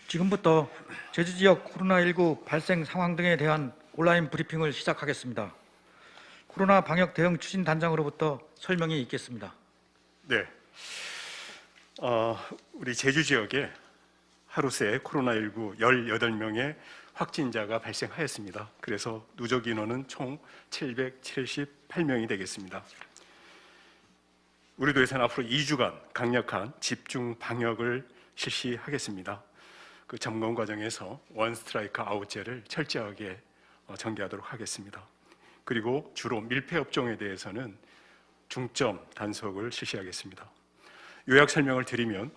지금부터 제주 지역 코로나19 발생 상황 등에 대한 온라인 브리핑을 시작하겠습니다. 코로나 방역 대응 추진 단장으로부터 설명이 있겠습니다. 네, 우리 제주 지역에 하루 새 코로나19 18명의 확진자가 발생하였습니다. 그래서 누적 인원은 총 778명이 되겠습니다. 우리 도에서는 앞으로 2주간 강력한 집중 방역을 실시하겠습니다. 그 점검 과정에서 원 스트라이크 아웃제를 철저하게 전개하도록 하겠습니다. 그리고 주로 밀폐 업종에 대해서는 중점 단속을 실시하겠습니다. 요약 설명을 드리면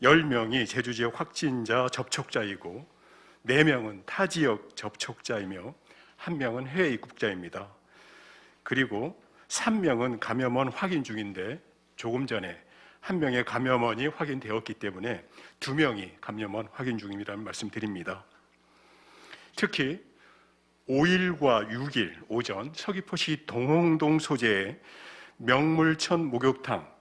10명이 제주 지역 확진자 접촉자이고 4명은 타 지역 접촉자이며 1명은 해외 입국자입니다. 그리고 3명은 감염원 확인 중인데 조금 전에 1명의 감염원이 확인되었기 때문에 2명이 감염원 확인 중이라는 말씀드립니다. 특히 5일과 6일 오전 서귀포시 동홍동 소재의 명물천 목욕탕,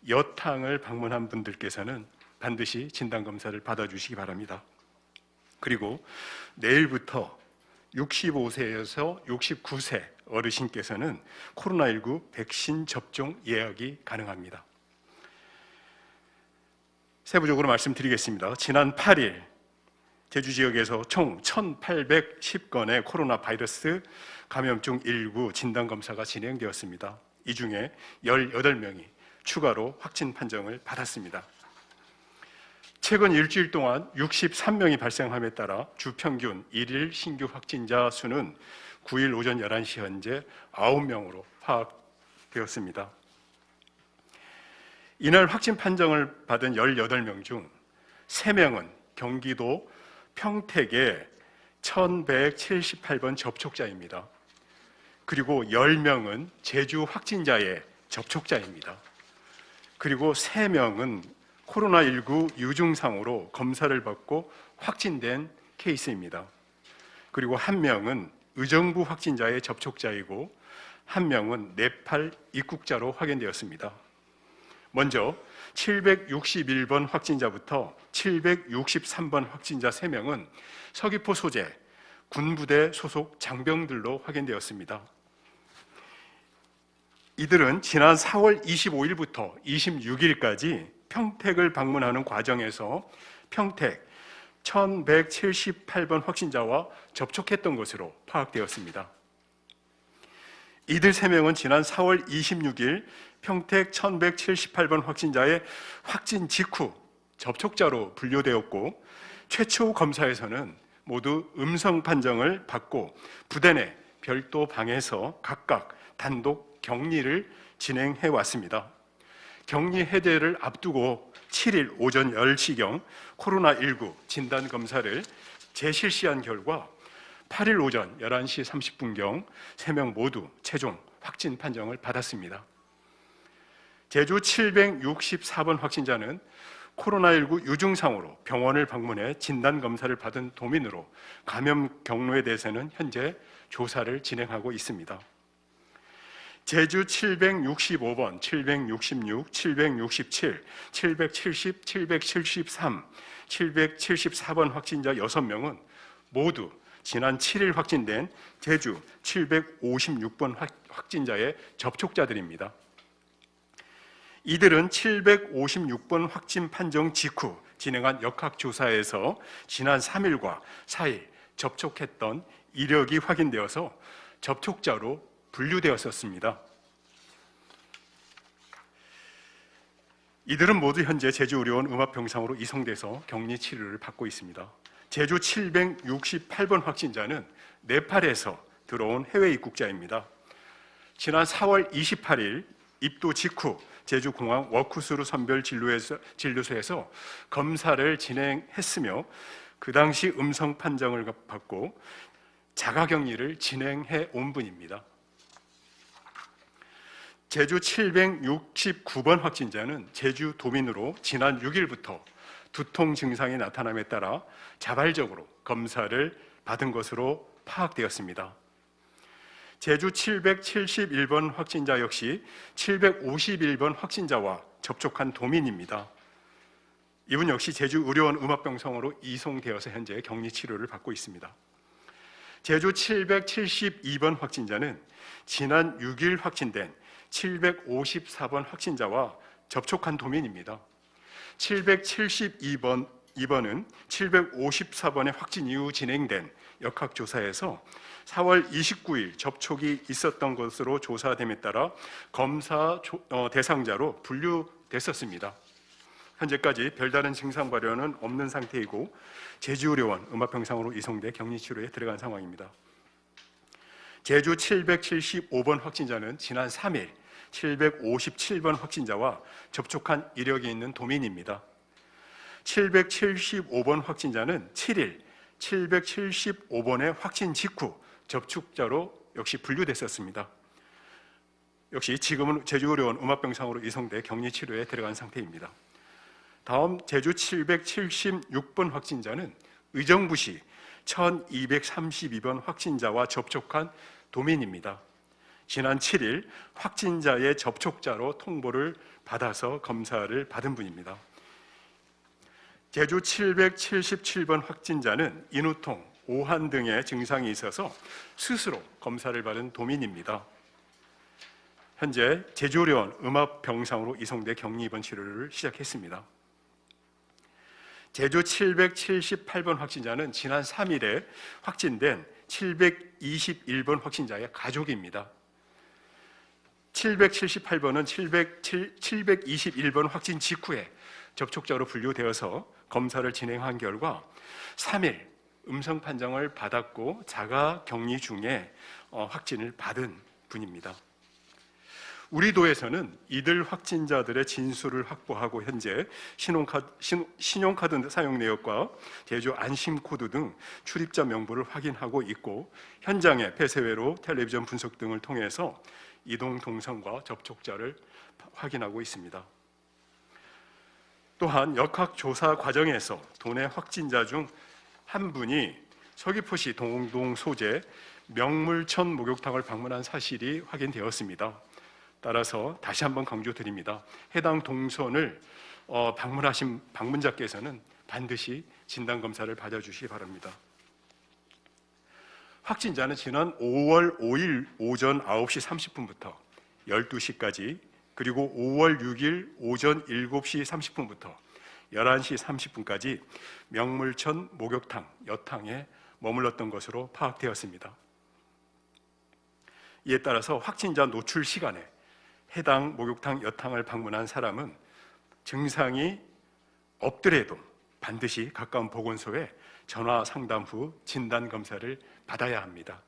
여탕을 방문한 분들께서는 반드시 진단검사를 받아주시기 바랍니다. 그리고 내일부터 65세에서 69세 어르신께서는 코로나19 백신 접종 예약이 가능합니다. 세부적으로 말씀드리겠습니다. 지난 8일 제주 지역에서 총 1,810건의 코로나 바이러스 감염증 19 진단검사가 진행되었습니다. 이 중에 18명이 추가로 확진 판정을 받았습니다. 최근 일주일 동안 63명이 발생함에 따라 주평균 1일 신규 확진자 수는 9일 오전 11시 현재 9명으로 파악되었습니다. 이날 확진 판정을 받은 18명 중 3명은 경기도 평택의 1178번 접촉자입니다. 그리고 10명은 제주 확진자의 접촉자입니다. 그리고 3명은 코로나19 유증상으로 검사를 받고 확진된 케이스입니다. 그리고 1명은 의정부 확진자의 접촉자이고 1명은 네팔 입국자로 확인되었습니다. 먼저 761번 확진자부터 763번 확진자 3명은 서귀포 소재 군부대 소속 장병들로 확인되었습니다. 이들은 지난 4월 25일부터 26일까지 평택을 방문하는 과정에서 평택 1178번 확진자와 접촉했던 것으로 파악되었습니다. 이들 3명은 지난 4월 26일 평택 1178번 확진자의 확진 직후 접촉자로 분류되었고 최초 검사에서는 모두 음성 판정을 받고 부대 내 별도 방에서 각각 단독 격리를 진행해 왔습니다. 격리 해제를 앞두고 7일 오전 10시경 코로나19 진단검사를 재실시한 결과 8일 오전 11시 30분경 3명 모두 최종 확진 판정을 받았습니다. 제주 764번 확진자는 코로나19 유증상으로 병원을 방문해 진단검사를 받은 도민으로 감염 경로에 대해서는 현재 조사를 진행하고 있습니다. 제주 765번, 766, 767, 770, 773, 774번 확진자 6명은 모두 지난 7일 확진된 제주 756번 확진자의 접촉자들입니다. 이들은 756번 확진 판정 직후 진행한 역학조사에서 지난 3일과 4일 접촉했던 이력이 확인되어서 접촉자로 분류되었었습니다. 이들은 모두 현재 제주의료원 음압병상으로 이송돼서 격리 치료를 받고 있습니다. 제주 768번 확진자는 네팔에서 들어온 해외 입국자입니다. 지난 4월 28일 입도 직후 제주공항 워크스루 선별 진료소에서 검사를 진행했으며 그 당시 음성 판정을 받고 자가격리를 진행해 온 분입니다. 제주 769번 확진자는 제주 도민으로 지난 6일부터 두통 증상이 나타남에 따라 자발적으로 검사를 받은 것으로 파악되었습니다. 제주 771번 확진자 역시 751번 확진자와 접촉한 도민입니다. 이분 역시 제주의료원 음압병성으로 이송되어서 현재 격리 치료를 받고 있습니다. 제주 772번 확진자는 지난 6일 확진된 754번 확진자와 접촉한 도민입니다. 772번은 754번의 확진 이후 진행된 역학조사에서 4월 29일 접촉이 있었던 것으로 조사됨에 따라 검사 대상자로 분류됐었습니다. 현재까지 별다른 증상 발현은 없는 상태이고 제주의료원 음압병상으로 이송돼 격리치료에 들어간 상황입니다. 제주 775번 확진자는 지난 3일 757번 확진자와 접촉한 이력이 있는 도민입니다. 775번 확진자는 7일 775번의 확진 직후 접촉자로 역시 분류됐었습니다. 역시 지금은 제주의료원 음압병상으로 이송돼 격리치료에 들어간 상태입니다. 다음 제주 776번 확진자는 의정부시 1232번 확진자와 접촉한 도민입니다. 지난 7일 확진자의 접촉자로 통보를 받아서 검사를 받은 분입니다. 제주 777번 확진자는 인후통, 오한 등의 증상이 있어서 스스로 검사를 받은 도민입니다. 현재 제주의료원 음압병상으로 이송돼 격리 입원 치료를 시작했습니다. 제주 778번 확진자는 지난 3일에 확진된 721번 확진자의 가족입니다. 778번은 721번 확진 직후에 접촉자로 분류되어서 검사를 진행한 결과 3일 음성 판정을 받았고 자가 격리 중에 확진을 받은 분입니다. 우리 도에서는 이들 확진자들의 진술을 확보하고 현재 신용카드 사용 내역과 제주 안심코드 등 출입자 명부를 확인하고 있고 현장의 폐쇄회로 텔레비전 분석 등을 통해서 이동 동선과 접촉자를 확인하고 있습니다. 또한 역학조사 과정에서 도내 확진자 중 한 분이 서귀포시 동동 소재 명물천 목욕탕을 방문한 사실이 확인되었습니다. 따라서 다시 한번 강조드립니다. 해당 동선을 방문하신 방문자께서는 반드시 진단검사를 받아주시기 바랍니다. 확진자는 지난 5월 5일 오전 9시 30분부터 12시까지 그리고 5월 6일 오전 7시 30분부터 11시 30분까지 명물천 목욕탕 여탕에 머물렀던 것으로 파악되었습니다. 이에 따라서 확진자 노출 시간에 해당 목욕탕 여탕을 방문한 사람은 증상이 없더라도 반드시 가까운 보건소에 전화 상담 후 진단 검사를 받아야 합니다.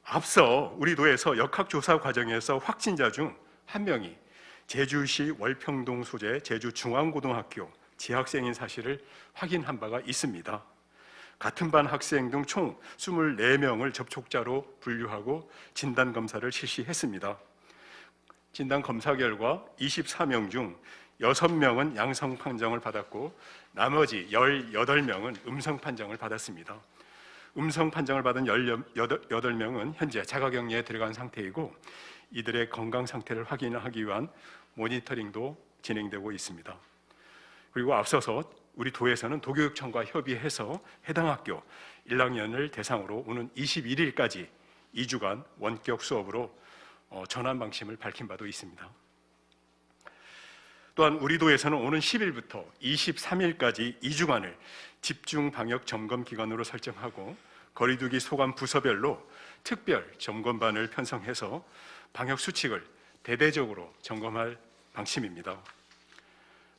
앞서 우리 도에서 역학조사 과정에서 확진자 중 한 명이 제주시 월평동 소재 제주중앙고등학교 재학생인 사실을 확인한 바가 있습니다. 같은 반 학생 등 총 24명을 접촉자로 분류하고 진단검사를 실시했습니다. 진단검사 결과 24명 중 6명은 양성 판정을 받았고 나머지 18명은 음성 판정을 받았습니다. 음성 판정을 받은 18명은 현재 자가격리에 들어간 상태이고 이들의 건강 상태를 확인하기 위한 모니터링도 진행되고 있습니다. 그리고 앞서서 우리 도에서는 도교육청과 협의해서 해당 학교 1학년을 대상으로 오는 21일까지 2주간 원격 수업으로 전환 방침을 밝힌 바도 있습니다. 또한 우리 도에서는 오는 10일부터 23일까지 2주간을 집중 방역 점검 기간으로 설정하고 거리두기 소관 부서별로 특별 점검반을 편성해서 방역 수칙을 대대적으로 점검할 방침입니다.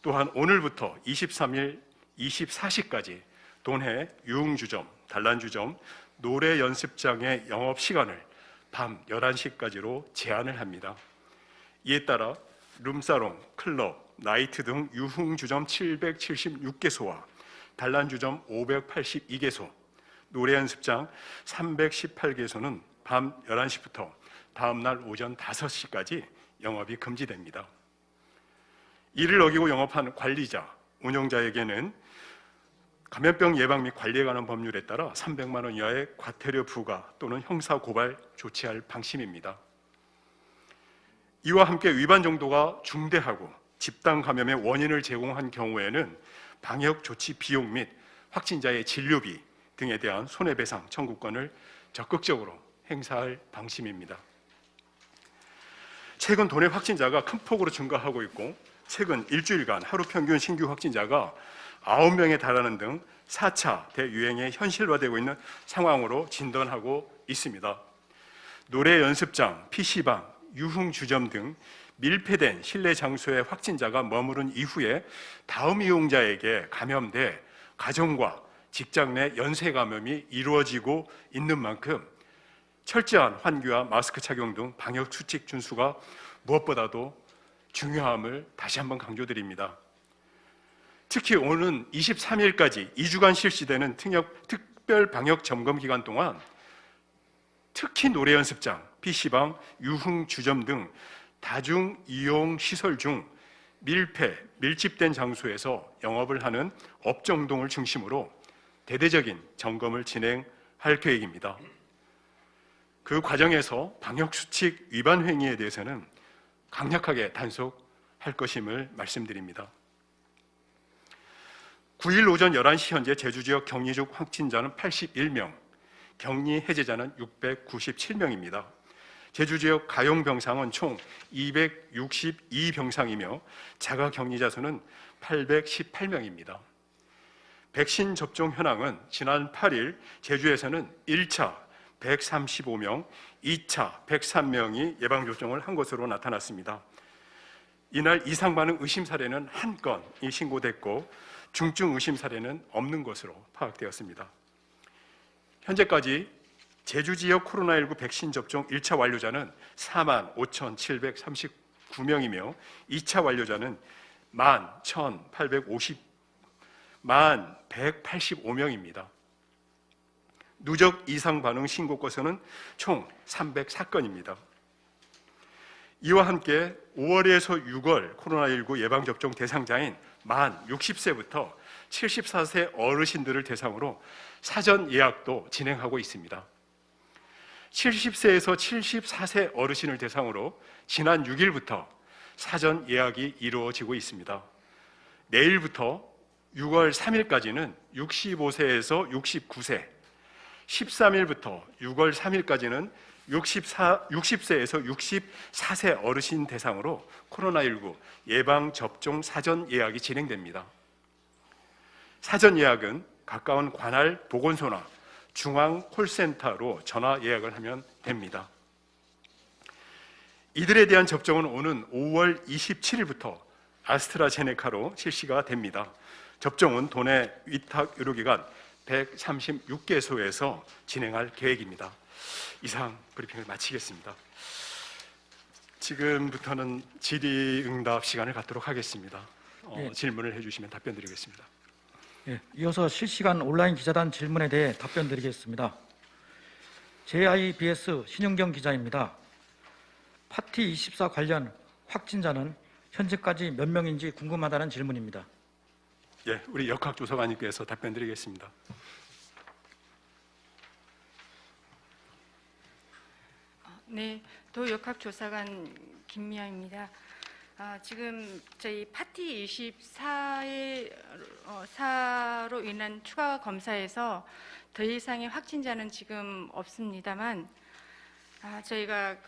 또한 오늘부터 23일 24시까지 도내 유흥주점, 단란주점, 노래 연습장의 영업 시간을 밤 11시까지로 제한을 합니다. 이에 따라 룸사롱, 클럽, 나이트 등 유흥주점 776개소와 단란주점 582개소, 노래 연습장 318개소는 밤 11시부터 다음날 오전 5시까지 영업이 금지됩니다. 이를 어기고 영업한 관리자, 운영자에게는 감염병 예방 및 관리에 관한 법률에 따라 300만 원 이하의 과태료 부과 또는 형사 고발 조치할 방침입니다. 이와 함께 위반 정도가 중대하고 집단 감염의 원인을 제공한 경우에는 방역 조치 비용 및 확진자의 진료비 등에 대한 손해배상 청구권을 적극적으로 행사할 방침입니다. 최근 도내 확진자가 큰 폭으로 증가하고 있고 최근 일주일간 하루 평균 신규 확진자가 9명에 달하는 등 4차 대유행의 현실화되고 있는 상황으로 진단하고 있습니다. 노래 연습장, PC방, 유흥주점 등 밀폐된 실내 장소에 확진자가 머무른 이후에 다음 이용자에게 감염돼 가정과 직장 내 연쇄 감염이 이루어지고 있는 만큼 철저한 환기와 마스크 착용 등 방역 수칙 준수가 무엇보다도 중요함을 다시 한번 강조드립니다. 특히 오는 23일까지 2주간 실시되는 특별 방역 점검 기간 동안 특히 노래 연습장, PC방, 유흥주점 등 다중 이용 시설 중 밀집된 장소에서 영업을 하는 업종 등을 중심으로 대대적인 점검을 진행할 계획입니다. 그 과정에서 방역수칙 위반 행위에 대해서는 강력하게 단속할 것임을 말씀드립니다. 9일 오전 11시 현재 제주지역 격리적 확진자는 81명, 격리 해제자는 697명입니다. 제주지역 가용병상은 총 262병상이며 자가격리자 수는 818명입니다. 백신 접종 현황은 지난 8일 제주에서는 1차 135명, 2차 103명이 예방접종을 한 것으로 나타났습니다. 이날 이상 반응 의심 사례는 1건이 신고됐고 중증 의심 사례는 없는 것으로 파악되었습니다. 현재까지 제주 지역 코로나19 백신 접종 1차 완료자는 45,739명이며 2차 완료자는 1,185명입니다. 누적 이상 반응 신고 건수는 총 304건입니다. 이와 함께 5월에서 6월 코로나19 예방접종 대상자인 만 60세부터 74세 어르신들을 대상으로 사전 예약도 진행하고 있습니다. 70세에서 74세 어르신을 대상으로 지난 6일부터 사전 예약이 이루어지고 있습니다. 내일부터 6월 3일까지는 65세에서 69세, 13일부터 6월 3일까지는 60세에서 64세 어르신 대상으로 코로나19 예방접종 사전 예약이 진행됩니다. 사전 예약은 가까운 관할 보건소나 중앙 콜센터로 전화 예약을 하면 됩니다. 이들에 대한 접종은 오는 5월 27일부터 아스트라제네카로 실시가 됩니다. 접종은 도내 위탁 의료기관 136개소에서 진행할 계획입니다. 이상 브리핑을 마치겠습니다. 지금부터는 질의응답 시간을 갖도록 하겠습니다. 질문을 해주시면 답변 드리겠습니다. 이어서 실시간 온라인 기자단 질문에 대해 답변 드리겠습니다. JIBS 신윤경 기자입니다. 파티24 관련 확진자는 현재까지 몇 명인지 궁금하다는 질문입니다. 우리 역학조사관님께서 답변 드리겠습니다. 네, 도역학조사관 김미아입니다. 지금 저희 파티 24로 인한 추가 검사에서 더 이상의 확진자는 지금 없습니다만, 저희가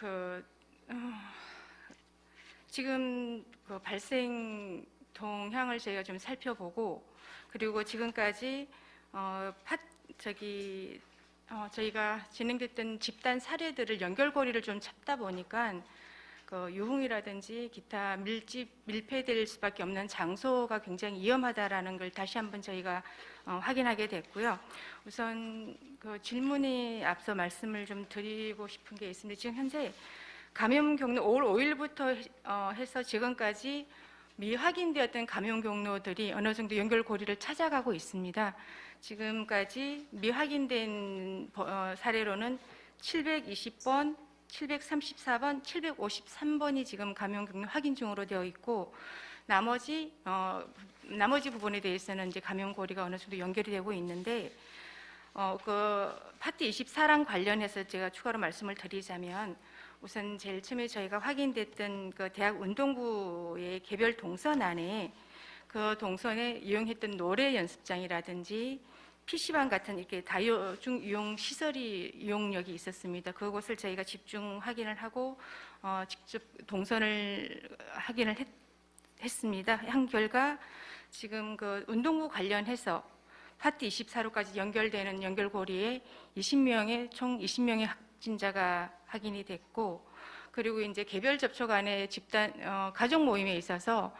지금 발생 동향을 저희가 좀 살펴보고, 그리고 지금까지 저희가 진행됐던 집단 사례들을 연결고리를 좀 찾다 보니까 유흥이라든지 기타 밀폐될 수밖에 없는 장소가 굉장히 위험하다라는 걸 다시 한번 저희가 확인하게 됐고요. 우선 질문에 앞서 말씀을 좀 드리고 싶은 게 있습니다. 지금 현재 감염 경로 5월 5일부터 해서 지금까지 미확인되었던 감염 경로들이 어느 정도 연결고리를 찾아가고 있습니다. 지금까지 미확인된 사례로는 720번, 734번, 753번이 지금 감염 경로 확인 중으로 되어 있고, 나머지 부분에 대해서는 이제 감염 고리가 어느 정도 연결이 되고 있는데, 파티 24랑 관련해서 제가 추가로 말씀을 드리자면, 우선 제일 처음에 저희가 확인됐던 그 대학 운동부의 개별 동선 안에 그 동선에 이용했던 노래 연습장이라든지 PC방 같은 이렇게 다중 이용 시설이 이용력이 있었습니다. 그것을 저희가 집중 확인을 하고 직접 동선을 확인을 했습니다. 한 결과 지금 그 운동부 관련해서 파티 24로까지 연결되는 연결고리에 총 20명의 확진자가 확인이 됐고, 그리고 이제 개별 접촉 안에 집단 가족 모임에 있어서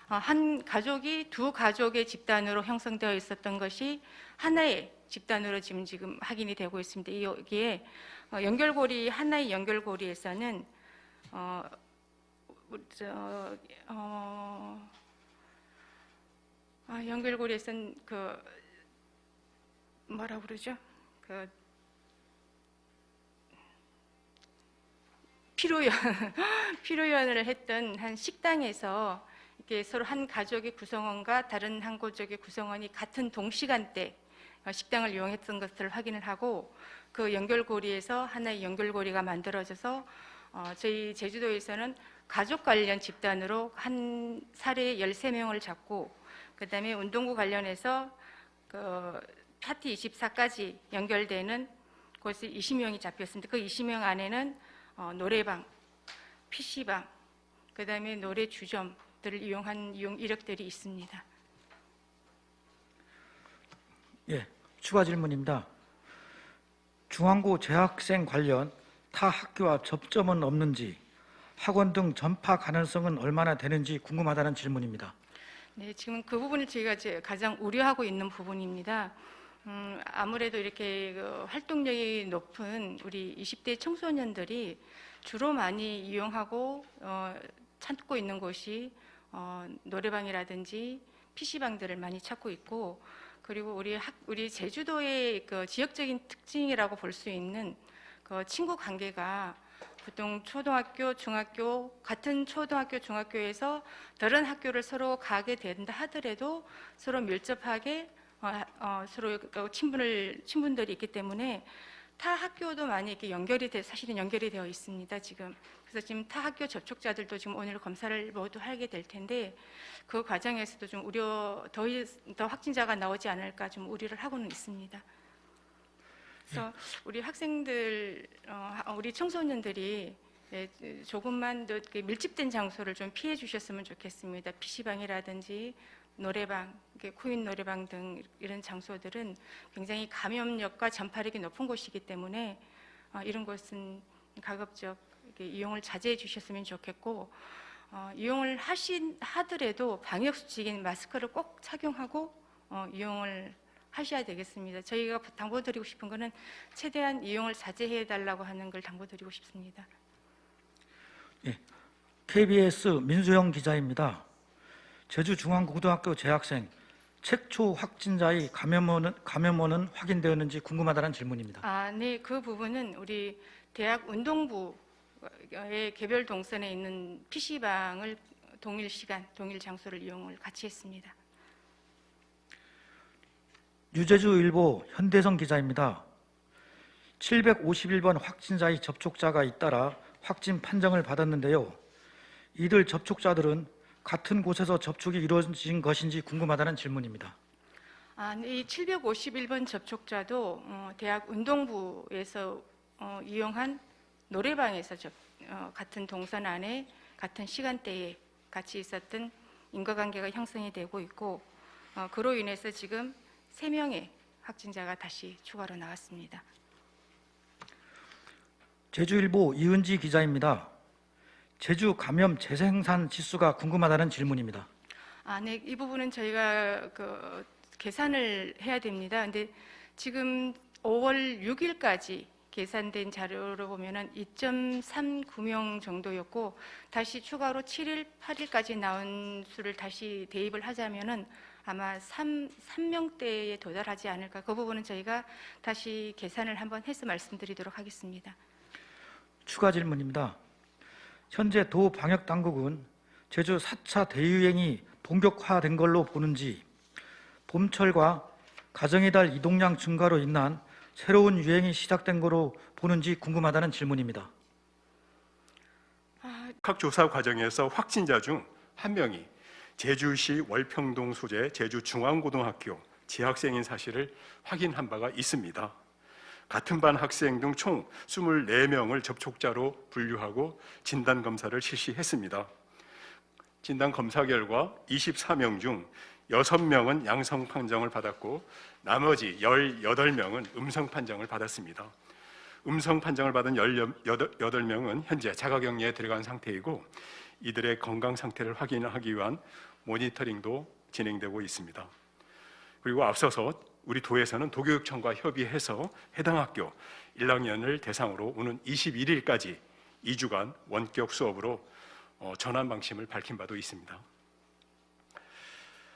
한 가족이 두 가족의 집단으로 형성되어 있었던 것이 하나의 집단으로 지금 확인이 되고 있습니다. 여기에 연결고리 하나의 연결고리에서는 연결고리에서는 그 뭐라고 그러죠? 그 피로연을 했던 한 식당에서 이렇게 서로 한 가족의 구성원과 다른 한 가족의 구성원이 같은 동시간대 식당을 이용했던 것을 확인을 하고, 그 연결고리에서 하나의 연결고리가 만들어져서 저희 제주도에서는 가족 관련 집단으로 한 사례 13명을 잡고, 그다음에 운동부 관련해서 그 파티 24까지 연결되는 곳에 20명이 잡혔습니다. 그 20명 안에는 노래방, PC방, 그다음에 노래 주점들을 이용한 이용 이력들이 있습니다. 예, 추가 질문입니다. 중앙고 재학생 관련 타 학교와 접점은 없는지, 학원 등 전파 가능성은 얼마나 되는지 궁금하다는 질문입니다. 네, 지금 그 부분을 저희가 가장 우려하고 있는 부분입니다. 아무래도 이렇게 그 활동력이 높은 우리 20대 청소년들이 주로 많이 이용하고 찾고 있는 곳이 노래방이라든지 PC방들을 많이 찾고 있고, 그리고 우리 제주도의 그 지역적인 특징이라고 볼 수 있는 그 친구 관계가 보통 초등학교, 중학교, 같은 초등학교, 중학교에서 다른 학교를 서로 가게 된다 하더라도 서로 밀접하게 서로 친분들이 있기 때문에 타 학교도 많이 이렇게 사실은 연결이 되어 있습니다, 지금. 그래서 지금 타 학교 접촉자들도 지금 오늘 검사를 모두 하게 될 텐데, 그 과정에서도 좀 더 확진자가 나오지 않을까 좀 우려를 하고는 있습니다. 그래서 우리 학생들, 우리 청소년들이 조금만 더 밀집된 장소를 좀 피해 주셨으면 좋겠습니다. PC방이라든지 노래방, 코인 노래방 등 이런 장소들은 굉장히 감염력과 전파력이 높은 곳이기 때문에 이런 곳은 가급적 이용을 자제해 주셨으면 좋겠고, 이용을 하더라도 방역 수칙인 마스크를 꼭 착용하고 이용을 하셔야 되겠습니다. 저희가 당부드리고 싶은 것은 최대한 이용을 자제해 달라고 하는 걸 당부드리고 싶습니다. 예, KBS 민수영 기자입니다. 제주중앙고등학교 재학생 최초 확진자의 감염원은 확인되었는지 궁금하다는 질문입니다. 네, 그 부분은 우리 대학 운동부의 개별 동선에 있는 PC방을 동일 시간, 동일 장소를 이용을 같이 했습니다. 유제주일보 현대성 기자입니다. 751번 확진자의 접촉자가 잇따라 확진 판정을 받았는데요. 이들 접촉자들은 같은 곳에서 접촉이 이루어진 것인지 궁금하다는 질문입니다. 이 751번 접촉자도 대학 운동부에서 이용한 노래방에서 같은 동선 안에 같은 시간대에 같이 있었던 인과관계가 형성이 되고 있고, 그로 인해서 지금 3명의 확진자가 다시 추가로 나왔습니다. 제주일보 이은지 기자입니다. 제주 감염 재생산 지수가 궁금하다는 질문입니다. 네, 이 부분은 저희가 계산을 해야 됩니다. 근데 지금 5월 6일까지 계산된 자료로 보면은 2.39명 정도였고, 다시 추가로 7일, 8일까지 나온 수를 다시 대입을 하자면은 아마 3명대에 도달하지 않을까. 그 부분은 저희가 다시 계산을 한번 해서 말씀드리도록 하겠습니다. 추가 질문입니다. 현재 도 방역 당국은 제주 4차 대유행이 본격화된 걸로 보는지, 봄철과 가정의 달 이동량 증가로 인한 새로운 유행이 시작된 거로 보는지 궁금하다는 질문입니다. 조사 과정에서 확진자 중 한 명이 제주시 월평동 소재 제주중앙고등학교 재학생인 사실을 확인한 바가 있습니다. 같은 반 학생 등 총 24명을 접촉자로 분류하고 진단검사를 실시했습니다. 진단검사 결과 24명 중 6명은 양성 판정을 받았고 나머지 18명은 음성 판정을 받았습니다. 음성 판정을 받은 18명은 현재 자가격리에 들어간 상태이고 이들의 건강 상태를 확인하기 위한 모니터링도 진행되고 있습니다. 그리고 앞서서 우리 도에서는 도교육청과 협의해서 해당 학교 1학년을 대상으로 오는 21일까지 2주간 원격 수업으로 전환 방침을 밝힌 바도 있습니다.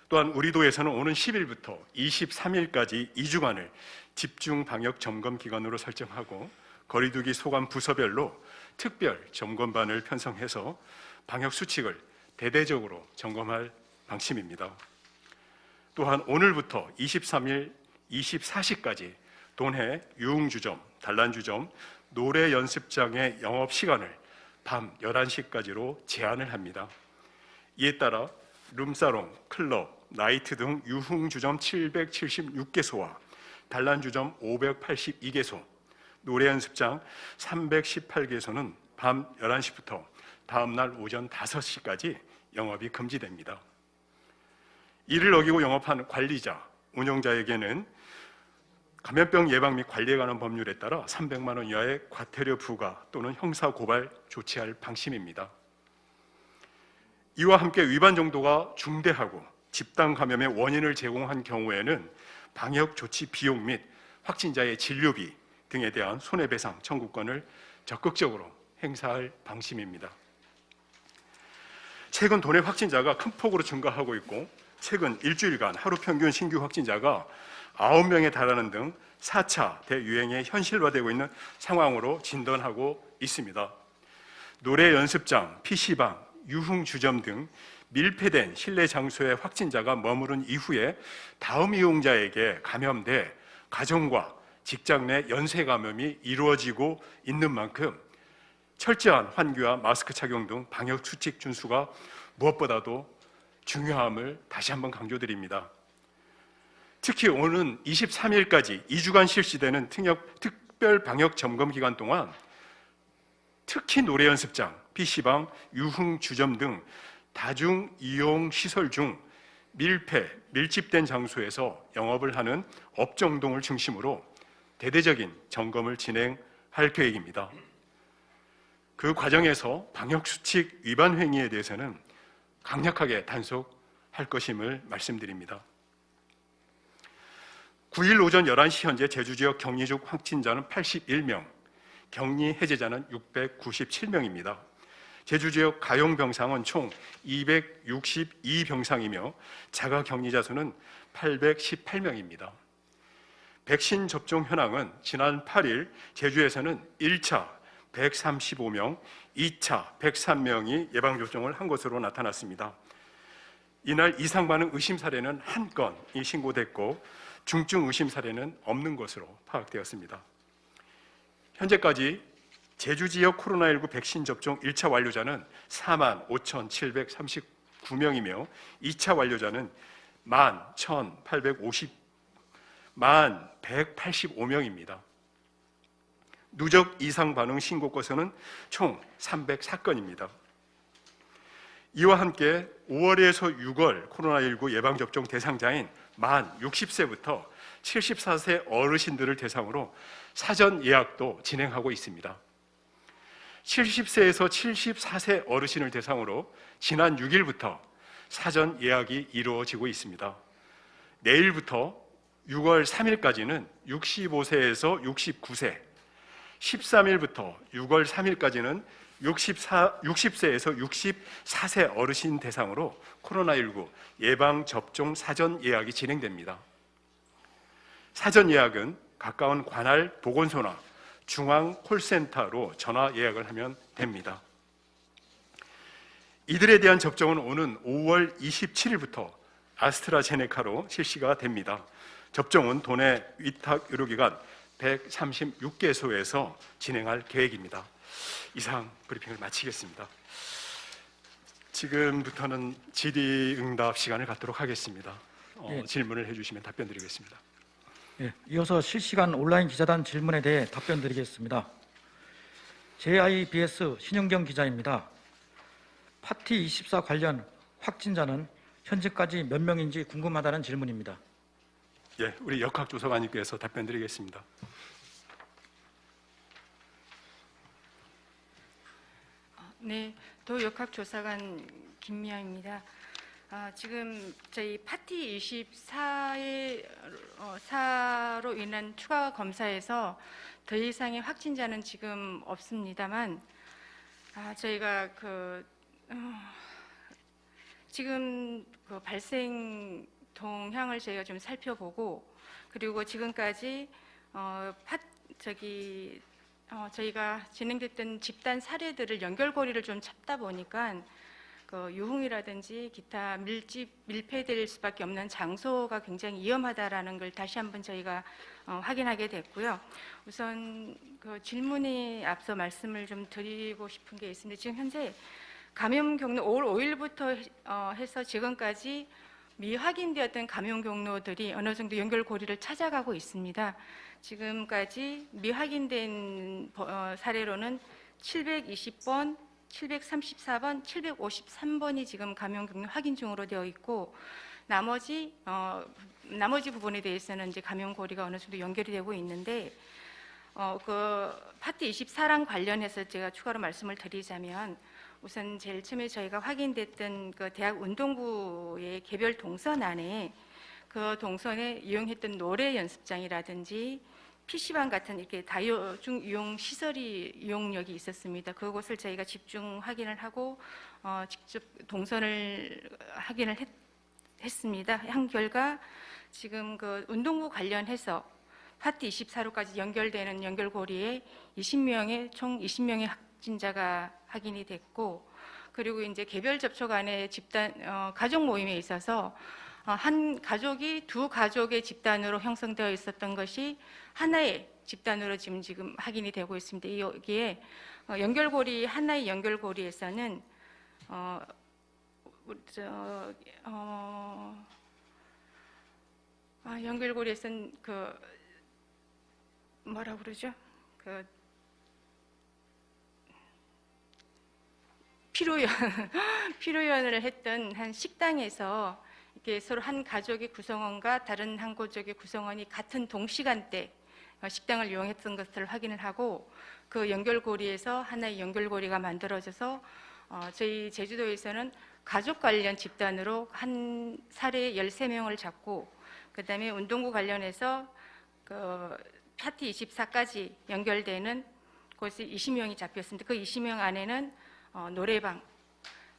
또한 우리 도에서는 오는 10일부터 23일까지 2주간을 집중 방역 점검 기간으로 설정하고 거리두기 소관 부서별로 특별 점검반을 편성해서 방역 수칙을 대대적으로 점검할 방침입니다. 또한 오늘부터 23일 24시까지 도내 유흥주점, 단란주점, 노래 연습장의 영업 시간을 밤 11시까지로 제한을 합니다. 이에 따라 룸사롱, 클럽, 나이트 등 유흥주점 776개소와 단란주점 582개소, 노래 연습장 318개소는 밤 11시부터 다음 날 오전 5시까지 영업이 금지됩니다. 이를 어기고 영업한 관리자, 운영자에게는 감염병 예방 및 관리에 관한 법률에 따라 300만 원 이하의 과태료 부과 또는 형사 고발 조치할 방침입니다. 이와 함께 위반 정도가 중대하고 집단 감염의 원인을 제공한 경우에는 방역 조치 비용 및 확진자의 진료비 등에 대한 손해배상 청구권을 적극적으로 행사할 방침입니다. 최근 도내 확진자가 큰 폭으로 증가하고 있고 최근 일주일간 하루 평균 신규 확진자가 9명에 달하는 등 4차 대유행에 현실화되고 있는 상황으로 진단하고 있습니다. 노래 연습장, PC방, 유흥주점 등 밀폐된 실내 장소에 확진자가 머무른 이후에 다음 이용자에게 감염돼 가정과 직장 내 연쇄 감염이 이루어지고 있는 만큼 철저한 환기와 마스크 착용 등 방역 수칙 준수가 무엇보다도 중요함을 다시 한번 강조드립니다. 특히 오는 23일까지 2주간 실시되는 특별 방역 점검 기간 동안 특히 노래 연습장, PC방, 유흥주점 등 다중 이용 시설 중 밀집된 장소에서 영업을 하는 업종 등을 중심으로 대대적인 점검을 진행할 계획입니다. 그 과정에서 방역 수칙 위반 행위에 대해서는 강력하게 단속할 것임을 말씀드립니다. 9일 오전 11시 현재 제주 지역 격리 중 확진자는 81명, 격리 해제자는 697명입니다. 제주 지역 가용 병상은 총 262병상이며 자가 격리자 수는 818명입니다. 백신 접종 현황은 지난 8일 제주에서는 1차 135명, 2차 103명이 예방접종을 한 것으로 나타났습니다. 이날 이상 반응 의심 사례는 1건이 신고됐고 중증 의심 사례는 없는 것으로 파악되었습니다. 현재까지 제주 지역 코로나19 백신 접종 1차 완료자는 45,739명이며 2차 완료자는 11,185명입니다. 누적 이상 반응 신고 건수는 총 304건입니다. 이와 함께 5월에서 6월 코로나19 예방접종 대상자인 만 60세부터 74세 어르신들을 대상으로 사전 예약도 진행하고 있습니다. 70세에서 74세 어르신을 대상으로 지난 6일부터 사전 예약이 이루어지고 있습니다. 내일부터 6월 3일까지는 65세에서 69세, 13일부터 6월 3일까지는 60세에서 64세 어르신 대상으로 코로나19 예방접종 사전 예약이 진행됩니다. 사전 예약은 가까운 관할 보건소나 중앙 콜센터로 전화 예약을 하면 됩니다. 이들에 대한 접종은 오는 5월 27일부터 아스트라제네카로 실시가 됩니다. 접종은 도내 위탁 의료기관 136개소에서 진행할 계획입니다. 이상 브리핑을 마치겠습니다. 지금부터는 질의응답 시간을 갖도록 하겠습니다. 예. 질문을 해주시면 답변드리겠습니다. 예, 이어서 실시간 온라인 기자단 질문에 대해 답변드리겠습니다. JIBS 신윤경 기자입니다. 파티 24 관련 확진자는 현재까지 몇 명인지 궁금하다는 질문입니다. 예, 우리 역학조사관님께서 답변드리겠습니다. 네, 도역학조사관 김미아입니다. 지금 저희 파티 24의 사로 인한 추가 검사에서 더 이상의 확진자는 지금 없습니다만, 저희가 지금 그 발생 동향을 저희가 좀 살펴보고, 그리고 지금까지 저희가 진행됐던 집단 사례들을 연결고리를 좀 찾다 보니까 그 유흥이라든지 기타 밀폐될 수밖에 없는 장소가 굉장히 위험하다라는 걸 다시 한번 저희가 확인하게 됐고요. 우선 그 질문에 앞서 말씀을 좀 드리고 싶은 게 있습니다. 지금 현재 감염 경로 5월 5일부터 해서 지금까지 미확인되었던 감염 경로들이 어느 정도 연결고리를 찾아가고 있습니다. 지금까지 미확인된 사례로는 720번, 734번, 753번이 지금 감염 경로 확인 중으로 되어 있고, 나머지 부분에 대해서는 이제 감염고리가 어느 정도 연결이 되고 있는데, 그 파티 24랑 관련해서 제가 추가로 말씀을 드리자면, 우선 제일 처음에 저희가 확인됐던 그 대학 운동부의 개별 동선 안에 그 동선에 이용했던 노래 연습장이라든지 PC방 같은 이렇게 다중 이용 시설이 이용력이 있었습니다. 그것을 저희가 집중 확인을 하고 직접 동선을 확인을 했습니다. 한 결과 지금 그 운동부 관련해서 파티 24로까지 연결되는 연결고리에 총 20명의 확진자가 확인이 됐고, 그리고 이제 개별 접촉 안에 가족 모임에 있어서 한 가족이 두 가족의 집단으로 형성되어 있었던 것이 하나의 집단으로 지금 확인이 되고 있습니다. 여기에 하나의 연결고리에서는 연결고리에서는 뭐라고 그러죠? 피로연을 했던 한 식당에서 이렇게 서로 한 가족의 구성원과 다른 한 가족의 구성원이 같은 동시간대 식당을 이용했던 것을 확인을 하고, 그 연결고리에서 하나의 연결고리가 만들어져서 저희 제주도에서는 가족 관련 집단으로 한 사례 13명을 잡고, 그다음에 운동부 관련해서 그 파티 24까지 연결되는 곳에 20명이 잡혔습니다. 그 20명 안에는 노래방,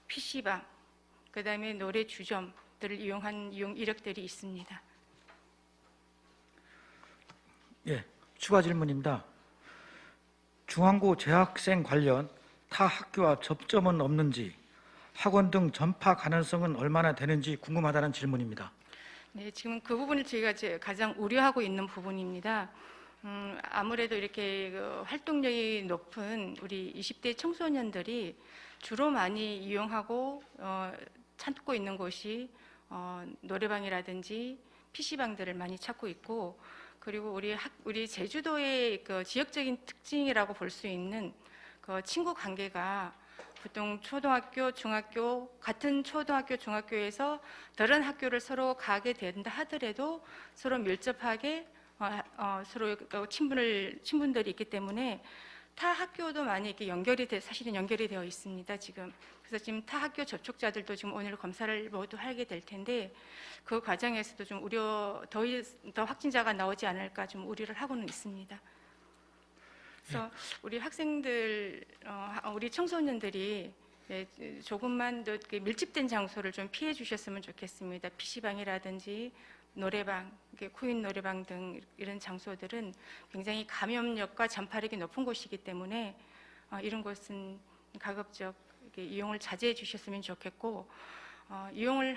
PC방, 그다음에 노래 주점들을 이용한 이용 이력들이 있습니다. 예, 추가 질문입니다. 중앙고 재학생 관련 타 학교와 접점은 없는지, 학원 등 전파 가능성은 얼마나 되는지 궁금하다는 질문입니다. 네, 지금 그 부분을 저희가 가장 우려하고 있는 부분입니다. 아무래도 이렇게 활동력이 높은 우리 20대 청소년들이 주로 많이 이용하고 찾고 있는 곳이 노래방이라든지 PC방들을 많이 찾고 있고, 그리고 우리 제주도의 그 지역적인 특징이라고 볼 수 있는 그 친구 관계가 보통 초등학교, 중학교, 같은 초등학교, 중학교에서 다른 학교를 서로 가게 된다 하더라도 서로 밀접하게 서로 친분들이 있기 때문에 타 학교도 많이 이렇게 사실은 연결이 되어 있습니다. 그래서 지금 타 학교 접촉자들도 지금 오늘 검사를 모두 하게 될 텐데, 그 과정에서도 좀 더 확진자가 나오지 않을까 좀 우려를 하고는 있습니다. 그래서 우리 학생들, 우리 청소년들이 조금만 더 밀집된 장소를 좀 피해 주셨으면 좋겠습니다. PC방이라든지 노래방, 코인 노래방 등 이런 장소들은 굉장히 감염력과 전파력이 높은 곳이기 때문에 이런 곳은 가급적 이용을 자제해 주셨으면 좋겠고, 이용을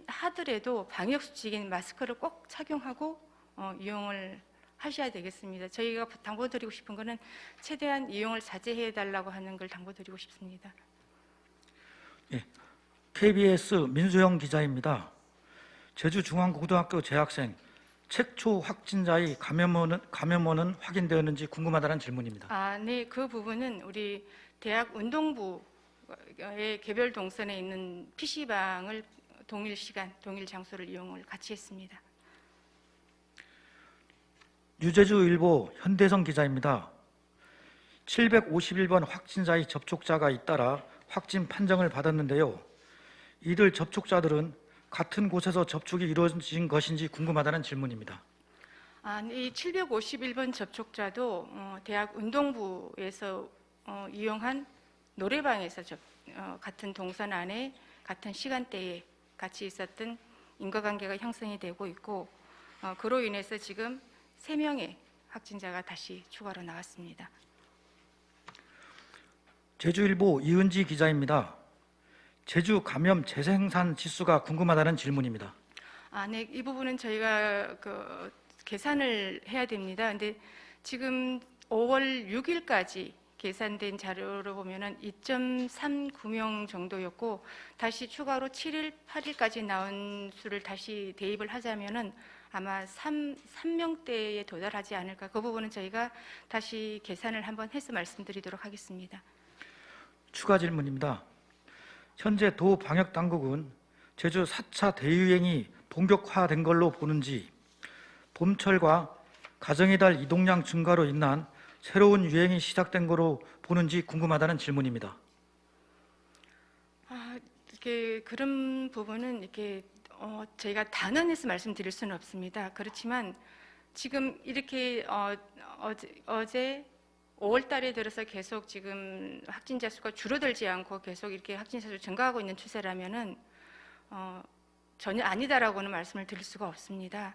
하더라도 방역 수칙인 마스크를 꼭 착용하고 이용을 하셔야 되겠습니다. 저희가 당부드리고 싶은 것은 최대한 이용을 자제해 달라고 하는 걸 당부드리고 싶습니다. 예, KBS 민수영 기자입니다. 제주중앙고등학교 재학생 책초 확진자의 감염원은 확인되었는지 궁금하다는 질문입니다. 네, 그 부분은 우리 대학 운동부의 개별 동선에 있는 PC방을 동일 시간, 동일 장소를 이용을 같이 했습니다. 유제주일보 현대성 기자입니다. 751번 확진자의 접촉자가 잇따라 확진 판정을 받았는데요. 이들 접촉자들은 같은 곳에서 접촉이 이루어진 것인지 궁금하다는 질문입니다. 이 751번 접촉자도 대학 운동부에서 이용한 노래방에서 같은 동선 안에 같은 시간대에 같이 있었던 인과관계가 형성이 되고 있고, 그로 인해서 지금 3명의 확진자가 다시 추가로 나왔습니다. 제주일보 이은지 기자입니다. 제주 감염 재생산 지수가 궁금하다는 질문입니다. 네, 이 부분은 저희가 계산을 해야 됩니다. 근데 지금 5월 6일까지 계산된 자료로 보면은 2.39명 정도였고, 다시 추가로 7일, 8일까지 나온 수를 다시 대입을 하자면은 아마 3명대에 도달하지 않을까. 그 부분은 저희가 다시 계산을 한번 해서 말씀드리도록 하겠습니다. 추가 질문입니다. 현재 도 방역 당국은 제주 4차 대유행이 본격화된 걸로 보는지, 봄철과 가정의 달 이동량 증가로 인한 새로운 유행이 시작된 거로 보는지 궁금하다는 질문입니다. 그런 부분은 저희가 단언해서 말씀드릴 수는 없습니다. 그렇지만 지금 이렇게 어제 5월 달에 들어서 계속 지금 확진자 수가 줄어들지 않고 계속 이렇게 확진자 수 증가하고 있는 추세라면은 전혀 아니다라고는 말씀을 드릴 수가 없습니다.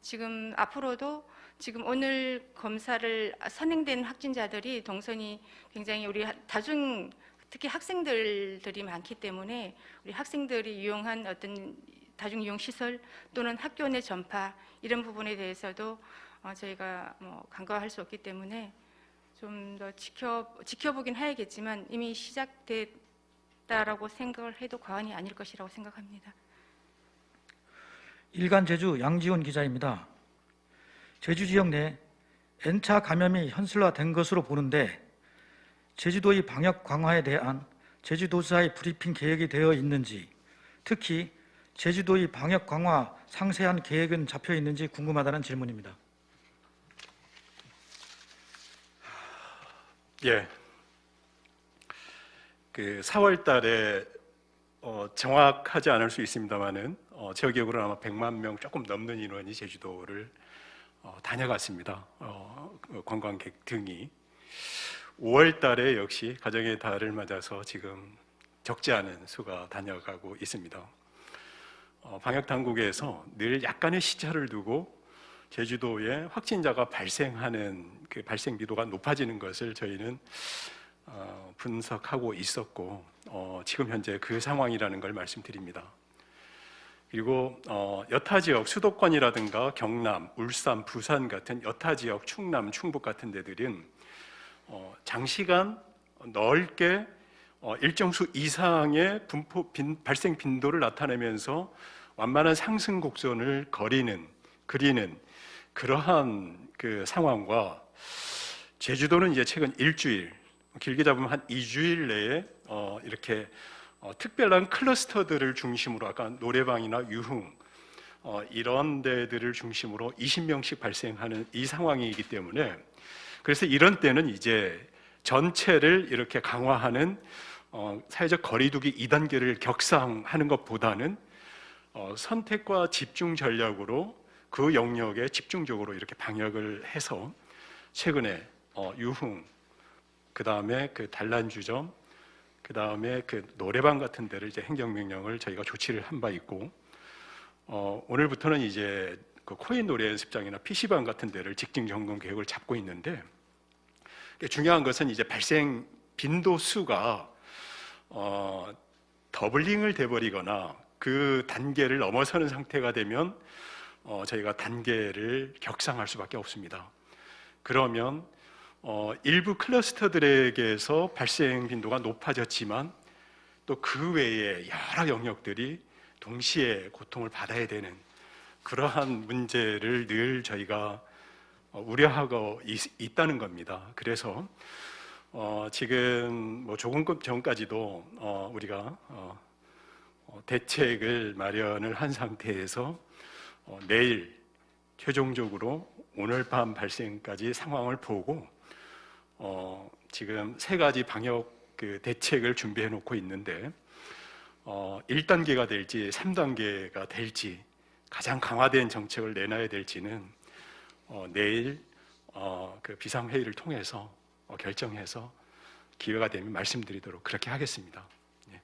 지금 앞으로도 지금 오늘 검사를 선행된 확진자들이 동선이 굉장히 우리 다중, 특히 학생들이 많기 때문에 우리 학생들이 이용한 어떤 다중이용 시설 또는 학교 내 전파, 이런 부분에 대해서도 저희가 간과할 수 없기 때문에 좀 더 지켜보긴 해야겠지만 이미 시작됐다라고 생각을 해도 과언이 아닐 것이라고 생각합니다. 일간 제주 양지훈 기자입니다. 제주 지역 내 N차 감염이 현실화된 것으로 보는데, 제주도의 방역 강화에 대한 제주도지사의 브리핑 계획이 되어 있는지, 특히 제주도의 방역 강화 상세한 계획은 잡혀 있는지 궁금하다는 질문입니다. 예. 4월 달에 정확하지 않을 수 있습니다만은 제 기억으로는 아마 100만 명 조금 넘는 인원이 제주도를 다녀갔습니다. 관광객 등이 5월 달에 역시 가정의 달을 맞아서 지금 적지 않은 수가 다녀가고 있습니다. 방역 당국에서 늘 약간의 시차를 두고 제주도에 확진자가 발생하는 그 발생 빈도가 높아지는 것을 저희는 분석하고 있었고, 지금 현재 그 상황이라는 걸 말씀드립니다. 그리고 여타 지역 수도권이라든가 경남, 울산, 부산 같은 여타 지역, 충남, 충북 같은 데들은 장시간 넓게 일정 수 이상의 발생 빈도를 나타내면서 완만한 상승 곡선을 그리는 그러한 그 상황과, 제주도는 이제 최근 일주일, 길게 잡으면 한 2주일 내에 이렇게 특별한 클러스터들을 중심으로, 아까 노래방이나 유흥 이런 데들을 중심으로 20명씩 발생하는 이 상황이기 때문에, 그래서 이런 때는 이제 전체를 이렇게 강화하는 사회적 거리두기 2단계를 격상하는 것보다는 선택과 집중 전략으로 그 영역에 집중적으로 이렇게 방역을 해서, 최근에 유흥, 그 다음에 그 단란주점, 그 다음에 그 노래방 같은 데를 이제 행정명령을 저희가 조치를 한 바 있고, 오늘부터는 이제 그 코인 노래 연습장이나 PC방 같은 데를 직ting 점검 계획을 잡고 있는데, 중요한 것은 이제 발생 빈도 수가 더블링을 돼버리거나 그 단계를 넘어서는 상태가 되면 저희가 단계를 격상할 수밖에 없습니다. 그러면 일부 클러스터들에게서 발생 빈도가 높아졌지만 또 그 외에 여러 영역들이 동시에 고통을 받아야 되는 그러한 문제를 늘 저희가 우려하고 있다는 겁니다. 그래서 지금 뭐 조금 전까지도 우리가 대책을 마련을 한 상태에서 내일 최종적으로 오늘 밤 발생까지 상황을 보고 지금 3가지 방역 그 대책을 준비해 놓고 있는데 1단계가 될지 3단계가 될지 가장 강화된 정책을 내놔야 될지는 내일 그 비상회의를 통해서 결정해서 기회가 되면 말씀드리도록 그렇게 하겠습니다. 예.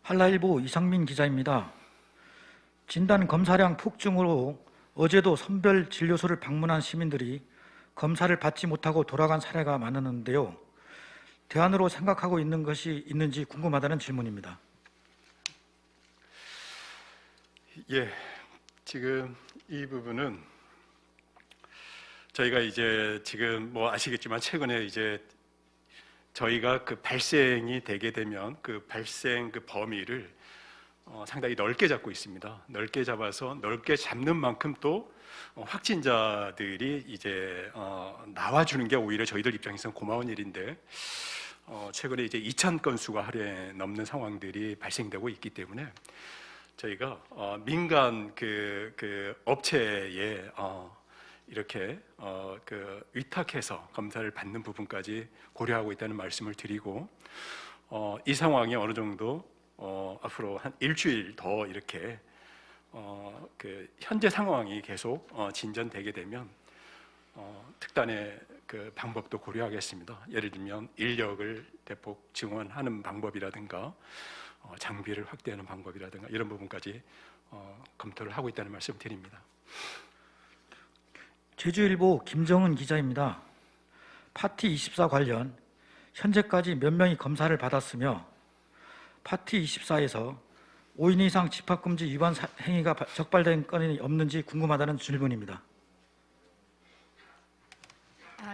한라일보 이상민 기자입니다. 진단 검사량 폭증으로 어제도 선별 진료소를 방문한 시민들이 검사를 받지 못하고 돌아간 사례가 많았는데요. 대안으로 생각하고 있는 것이 있는지 궁금하다는 질문입니다. 예, 지금 이 부분은 저희가 이제 지금 뭐 아시겠지만 최근에 이제 저희가 그 발생이 되게 되면 그 발생 그 범위를 상당히 넓게 잡고 있습니다. 넓게 잡아서 넓게 잡는 만큼 또 확진자들이 이제 나와주는 게 오히려 저희들 입장에서는 고마운 일인데 최근에 이제 2,000 건수가 하루에 넘는 상황들이 발생되고 있기 때문에 저희가 민간 그 업체에 이렇게 그 위탁해서 검사를 받는 부분까지 고려하고 있다는 말씀을 드리고 이 상황이 어느 정도 앞으로 한 일주일 더 이렇게 그 현재 상황이 계속 진전되게 되면 특단의 그 방법도 고려하겠습니다. 예를 들면 인력을 대폭 증원하는 방법이라든가 장비를 확대하는 방법이라든가 이런 부분까지 검토를 하고 있다는 말씀 드립니다. 제주일보 김정은 기자입니다. 파티24 관련 현재까지 몇 명이 검사를 받았으며 파티24에서 5인 이상 집합금지 위반 행위가 적발된 건이 없는지 궁금하다는 질문입니다.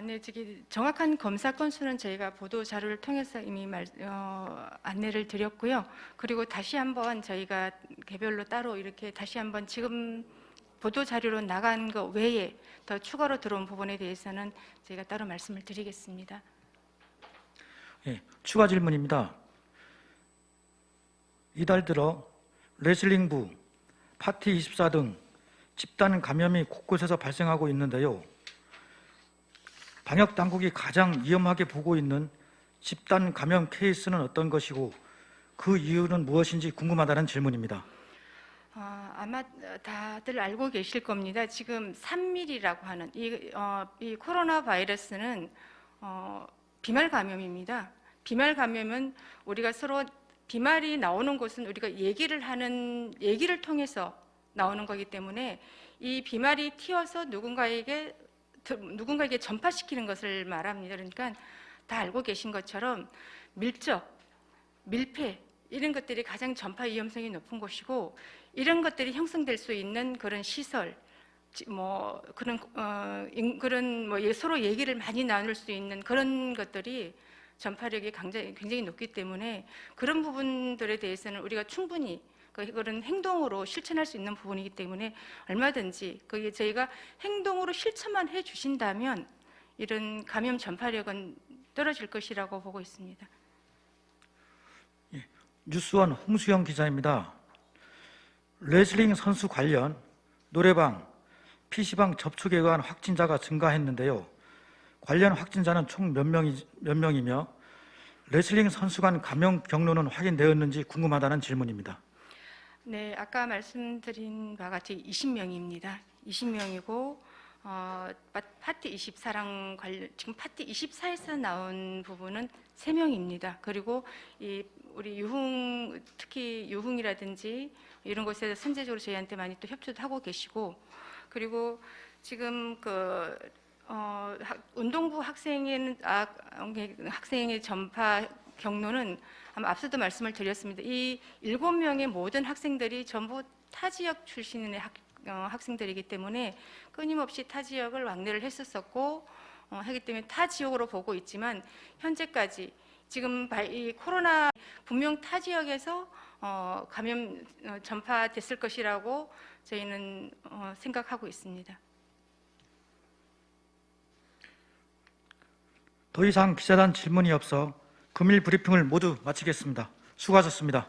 네, 정확한 검사 건수는 저희가 보도 자료를 통해서 이미 안내를 드렸고요. 그리고 다시 한번 저희가 개별로 따로 이렇게 다시 한번 지금 보도 자료로 나간 것 외에 더 추가로 들어온 부분에 대해서는 저희가 따로 말씀을 드리겠습니다. 예, 추가 질문입니다. 이달 들어 레슬링부, 파티24 등 집단 감염이 곳곳에서 발생하고 있는데요. 방역 당국이 가장 위험하게 보고 있는 집단 감염 케이스는 어떤 것이고 그 이유는 무엇인지 궁금하다는 질문입니다. 아마 다들 알고 계실 겁니다. 지금 3밀이라고 하는 이 코로나 바이러스는 비말 감염입니다. 비말 감염은 우리가 서로 비말이 나오는 곳은 우리가 얘기를 통해서 나오는 거기 때문에 이 비말이 튀어서 누군가에게 전파시키는 것을 말합니다. 그러니까 다 알고 계신 것처럼 밀접, 밀폐 이런 것들이 가장 전파 위험성이 높은 곳이고 이런 것들이 형성될 수 있는 그런 시설, 뭐 그런 뭐 서로 얘기를 많이 나눌 수 있는 그런 것들이 전파력이 굉장히 높기 때문에 그런 부분들에 대해서는 우리가 충분히 그런 행동으로 실천할 수 있는 부분이기 때문에 얼마든지 거기에 저희가 행동으로 실천만 해주신다면 이런 감염 전파력은 떨어질 것이라고 보고 있습니다. 예, 뉴스원 홍수영 기자입니다. 레슬링 선수 관련 노래방, PC방 접촉에 의한 확진자가 증가했는데요. 관련 확진자는 총 몇 명이며 레슬링 선수 간 감염 경로는 확인되었는지 궁금하다는 질문입니다. 네, 아까 말씀드린 바와 같이 20명입니다. 20명이고 파티 24랑 관련 지금 파티 24에서 나온 부분은 3명입니다. 그리고 우리 특히 유흥이라든지 이런 곳에서 선제적으로 저희한테 많이 또 협조도 하고 계시고 그리고 지금 운동부 학생의 전파 경로는 아마 앞서도 말씀을 드렸습니다. 이 7명의 모든 학생들이 전부 타 지역 출신의 학생들이기 때문에 끊임없이 타 지역을 왕래를 했었고 하기 때문에 타 지역으로 보고 있지만 현재까지 지금 이 코로나 분명 타 지역에서 감염 전파됐을 것이라고 저희는 생각하고 있습니다. 더 이상 기자단 질문이 없어 금일 브리핑을 모두 마치겠습니다. 수고하셨습니다.